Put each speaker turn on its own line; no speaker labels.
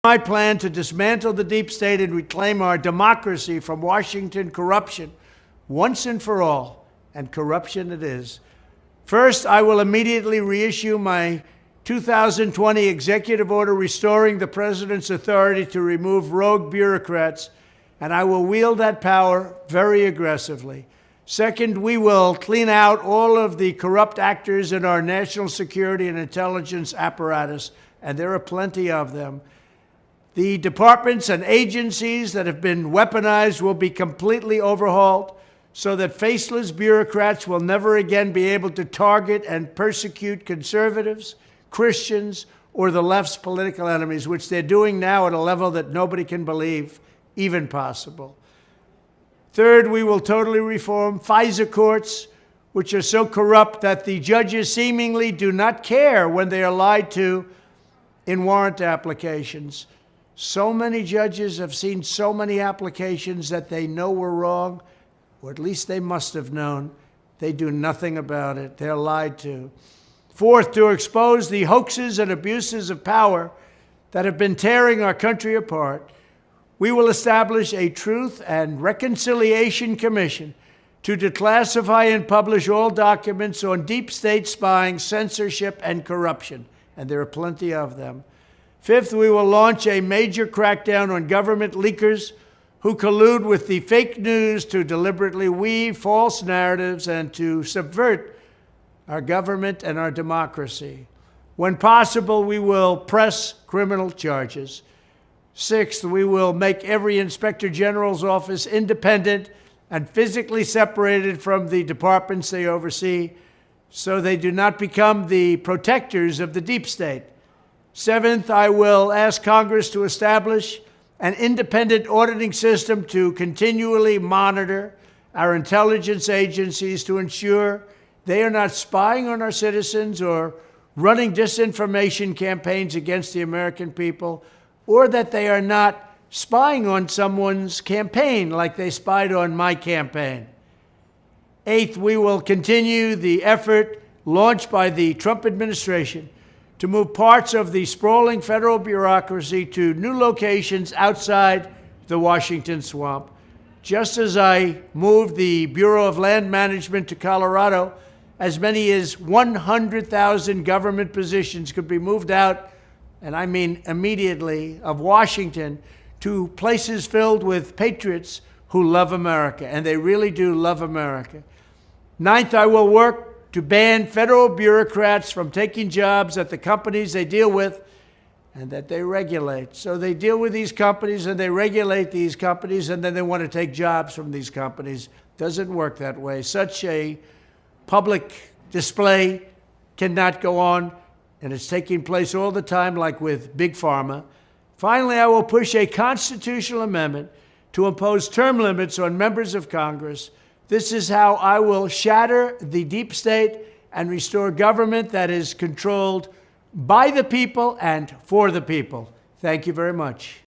My plan to dismantle the deep state and reclaim our democracy from Washington corruption once and for all, and corruption it is. First, I will immediately reissue my 2020 executive order restoring the president's authority to remove rogue bureaucrats, and I will wield that power very aggressively. Second, we will clean out all of the corrupt actors in our national security and intelligence apparatus, and there are plenty of them. The departments and agencies that have been weaponized will be completely overhauled so that faceless bureaucrats will never again be able to target and persecute conservatives, Christians, or the left's political enemies, which they're doing now at a level that nobody can believe even possible. Third, we will totally reform FISA courts, which are so corrupt that the judges seemingly do not care when they are lied to in warrant applications. So many judges have seen so many applications that they know were wrong, or at least they must have known. They do nothing about it. They're lied to. Fourth, to expose the hoaxes and abuses of power that have been tearing our country apart, we will establish a Truth and Reconciliation Commission to declassify and publish all documents on deep state spying, censorship, and corruption, and there are plenty of them. Fifth, we will launch a major crackdown on government leakers who collude with the fake news to deliberately weave false narratives and to subvert our government and our democracy. When possible, we will press criminal charges. Sixth, we will make every Inspector General's office independent and physically separated from the departments they oversee so they do not become the protectors of the deep state. Seventh, I will ask Congress to establish an independent auditing system to continually monitor our intelligence agencies to ensure they are not spying on our citizens or running disinformation campaigns against the American people, or that they are not spying on someone's campaign like they spied on my campaign. Eighth, we will continue the effort launched by the Trump administration to move parts of the sprawling federal bureaucracy to new locations outside the Washington swamp. Just as I moved the Bureau of Land Management to Colorado, as many as 100,000 government positions could be moved out, and I mean immediately, of Washington to places filled with patriots who love America, and they really do love America. Ninth, I will work to ban federal bureaucrats from taking jobs at the companies they deal with and that they regulate. So they deal with these companies and they regulate these companies, and then they want to take jobs from these companies. Doesn't work that way. Such a public display cannot go on, and it's taking place all the time, like with Big Pharma. Finally, I will push a constitutional amendment to impose term limits on members of Congress. This is how I will shatter the deep state and restore government that is controlled by the people and for the people. Thank you very much.